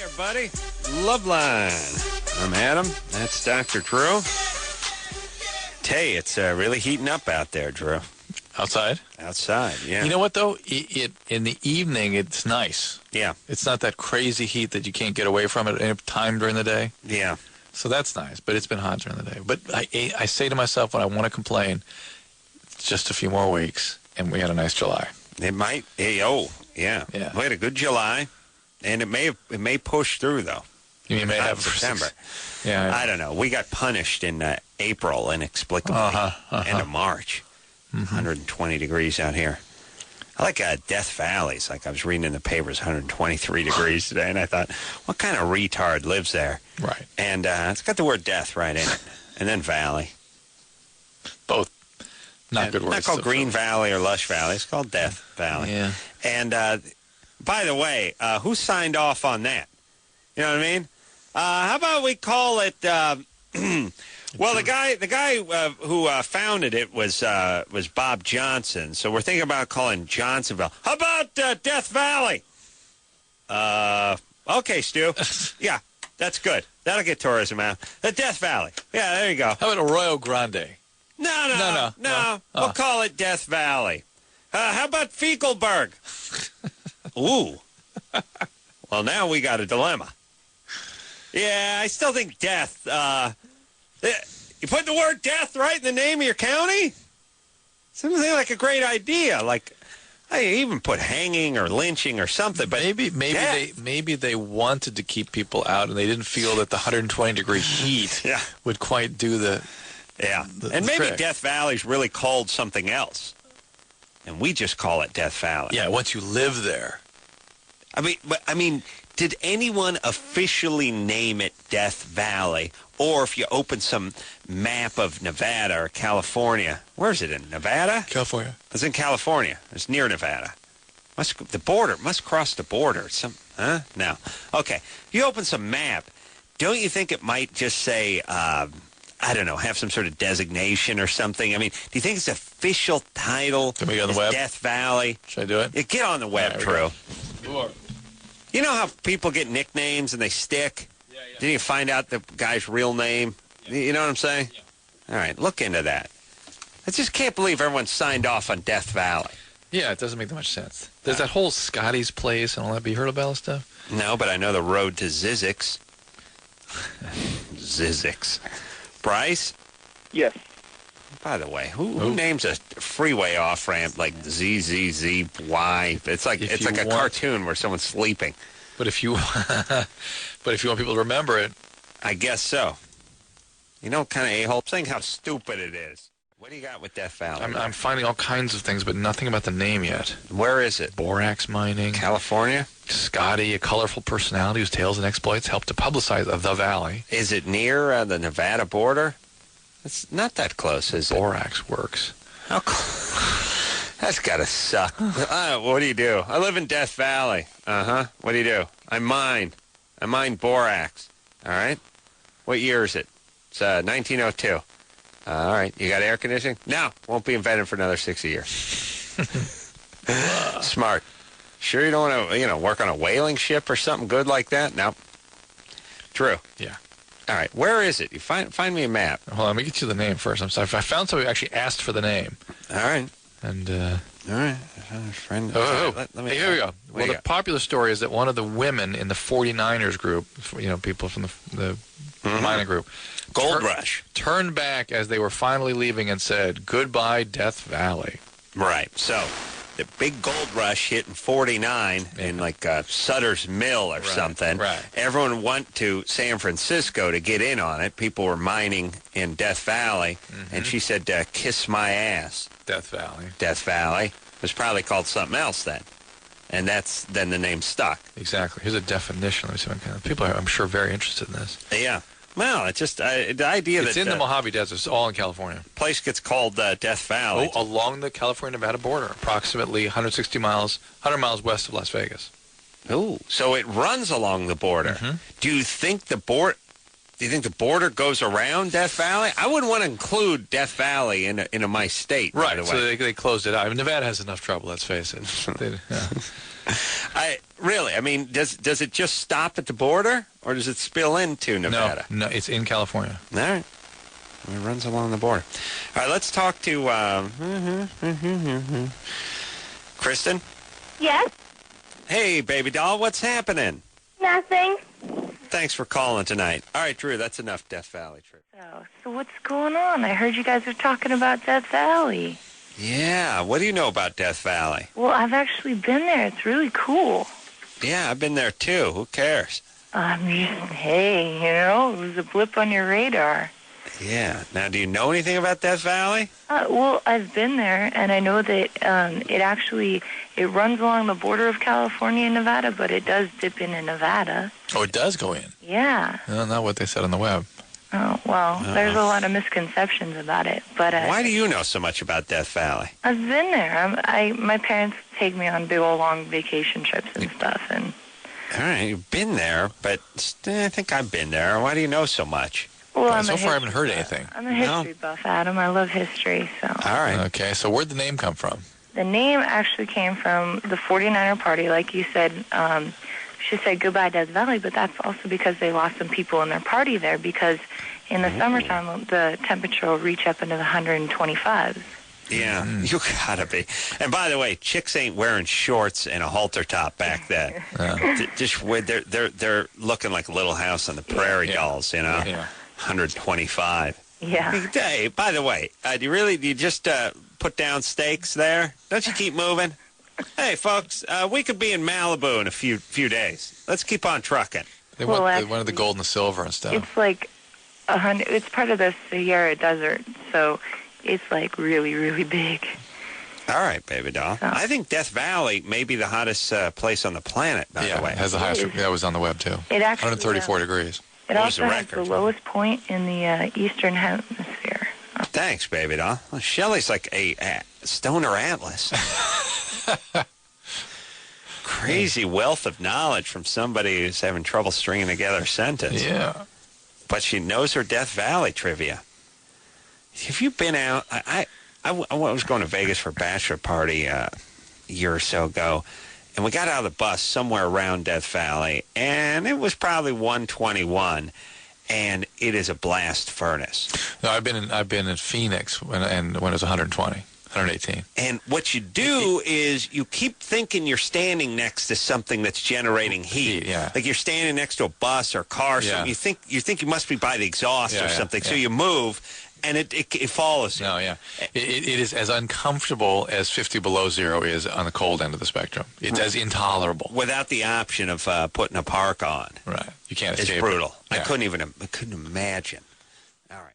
Hey, everybody. Loveline. I'm Adam. That's Dr. Drew. Hey, it's really heating up out there, Drew. Outside? Outside, yeah. You know what, though? It in the evening, it's nice. Yeah. It's not that crazy heat that you can't get away from at any time during the day. Yeah. So that's nice, but it's been hot during the day. But I say to myself when I want to complain, it's just a few more weeks, and we had a nice July. It might. Yeah. We had a good July, and it may push through, though. You mean may have September. Yeah. I don't know. We got punished in April inexplicably. End of March. 120 degrees out here. I like Death Valley's. Like I was reading in the papers, 123 degrees today, and I thought, what kind of retard lives there? Right. And it's got the word death right in it. And then Valley. Both not good words. Not called Green Valley or Lush Valley. It's called Death Valley. Yeah. And by the way, who signed off on that? You know what I mean? How about we call it? Well, the guy who founded it was Bob Johnson. So we're thinking about calling Johnsonville. How about Death Valley? Okay, Stu. Yeah, that's good. That'll get tourism out. The Death Valley. Yeah, there you go. How about Arroyo Grande? No. We'll call it Death Valley. How about Fecalberg? Ooh. Well, now we got a dilemma. Yeah, I still think death. You put the word death right in the name of your county? Seems like a great idea. Like, I even put hanging or lynching or something. But maybe they wanted to keep people out, and they didn't feel that the 120-degree heat would quite do the. Yeah, and maybe trick. Death Valley's really called something else, and we just call it Death Valley. Yeah, once you live there. I mean, did anyone officially name it Death Valley? Or if you open some map of Nevada or California, where is it in Nevada? California. It's in California. It's near Nevada. The border must cross the border. No. Okay. If you open some map, don't you think it might just say, I don't know, have some sort of designation or something? I mean, do you think it's official title? Can we get on the web? Death Valley. Should I do it? Yeah, get on the web, Drew. You know how people get nicknames and they stick? Yeah. Didn't you find out the guy's real name? Yeah. You know what I'm saying? Yeah. All right, look into that. I just can't believe everyone signed off on Death Valley. Yeah, it doesn't make that much sense. There's that whole Scotty's Place and all that. Have you heard about all that stuff? No, but I know the road to Zizix. Zizix. Bryce? Yes. By the way, who names a freeway off-ramp like ZZZY? It's like a cartoon where someone's sleeping. But if you want people to remember it, I guess so. You know what kind of a-hole? Saying how stupid it is. What do you got with Death Valley? I'm finding all kinds of things, but nothing about the name yet. Where is it? Borax mining. California? Scotty, a colorful personality whose tales and exploits help to publicize the valley. Is it near the Nevada border? It's not that close, is it? Borax works. How close? That's got to suck. What do you do? I live in Death Valley. What do you do? I mine borax. All right? What year is it? It's 1902. All right. You got air conditioning? No. Won't be invented for another 60 years. Smart. Sure you don't want to, work on a whaling ship or something good like that? No. Drew. Yeah. All right, where is it? You find me a map. Hold on, let me get you the name first. I'm sorry. I found somebody who actually asked for the name. All right. And, all right. Friend. Let me, here we go. Well, the popular story is that one of the women in the 49ers group, people from the mining group, Gold Rush, turned back as they were finally leaving and said, "Goodbye, Death Valley." Right. So the big gold rush hit in 49 in like Sutter's Mill or something. Right. Everyone went to San Francisco to get in on it. People were mining in Death Valley. And she said, kiss my ass. Death Valley. Death Valley. It was probably called something else then. And then the name stuck. Exactly. Here's a definition. Let me see what kind of people are, I'm sure, very interested in this. Yeah. Well, it's just the idea it's that... in the Mojave Desert. It's all in California. Place gets called Death Valley. Oh, along the California-Nevada border, approximately 100 miles west of Las Vegas. Oh, so it runs along the border. Do you think the border... Do you think the border goes around Death Valley? I wouldn't want to include Death Valley in my state. Right. By the So way. they closed it out. I mean, Nevada has enough trouble. Let's face it. I mean, does it just stop at the border, or does it spill into Nevada? No, it's in California. All right. It runs along the border. All right, let's talk to Kristen. Yes? Hey, baby doll, what's happening? Nothing. Thanks for calling tonight. All right, Drew, that's enough Death Valley trip. So what's going on? I heard you guys were talking about Death Valley. Yeah, what do you know about Death Valley? Well, I've actually been there. It's really cool. Yeah, I've been there too. Who cares? Hey, it was a blip on your radar. Yeah. Now, do you know anything about Death Valley? Well, I've been there, and I know that it runs along the border of California and Nevada, but it does dip into Nevada. Oh, it does go in? Yeah. No, not what they said on the web. Oh, well, there's a lot of misconceptions about it. But why do you know so much about Death Valley? I've been there. My parents take me on big old long vacation trips and stuff. And all right, you've been there, but I think I've been there. Why do you know so much? Well, so far I haven't heard anything. I'm a history buff, Adam. I love history. So. All right. Okay, so where'd the name come from? The name actually came from the 49er Party, like you said. She said goodbye Death Valley, but that's also because they lost some people in their party there, because in the summertime the temperature will reach up into the 125s. Yeah, you gotta be. And by the way, chicks ain't wearing shorts and a halter top back then. They're looking like Little House on the Prairie dolls, Yeah. 125. Yeah. Hey, by the way, do you just put down stakes there? Don't you keep moving? Hey, folks, we could be in Malibu in a few days. Let's keep on trucking. They Well, wanted the gold and the silver and stuff. It's like 100. It's part of the Sahara Desert, so it's like really, really big. All right, baby doll. So. I think Death Valley may be the hottest place on the planet, by the way. It has the highest. That was on the web, too. It actually 134 degrees. It What was also the has the record? lowest point in the eastern hemisphere. Thanks, baby doll. Well, Shelley's like a stoner atlas. Crazy wealth of knowledge from somebody who's having trouble stringing together a sentence. Yeah. But she knows her Death Valley trivia. Have you been out? I was going to Vegas for a bachelor party a year or so ago, and we got out of the bus somewhere around Death Valley, and it was probably 121, and it is a blast furnace. No, I've been in Phoenix when it was 120, 118. And what you do is you keep thinking you're standing next to something that's generating heat. Yeah. Like you're standing next to a bus or car or something. You think you must be by the exhaust or something. So you move, and it follows you. No, yeah. It is as uncomfortable as 50 below zero is on the cold end of the spectrum. It's as intolerable. Without the option of putting a park on. Right. You can't It's escape brutal. it. Yeah. I couldn't imagine.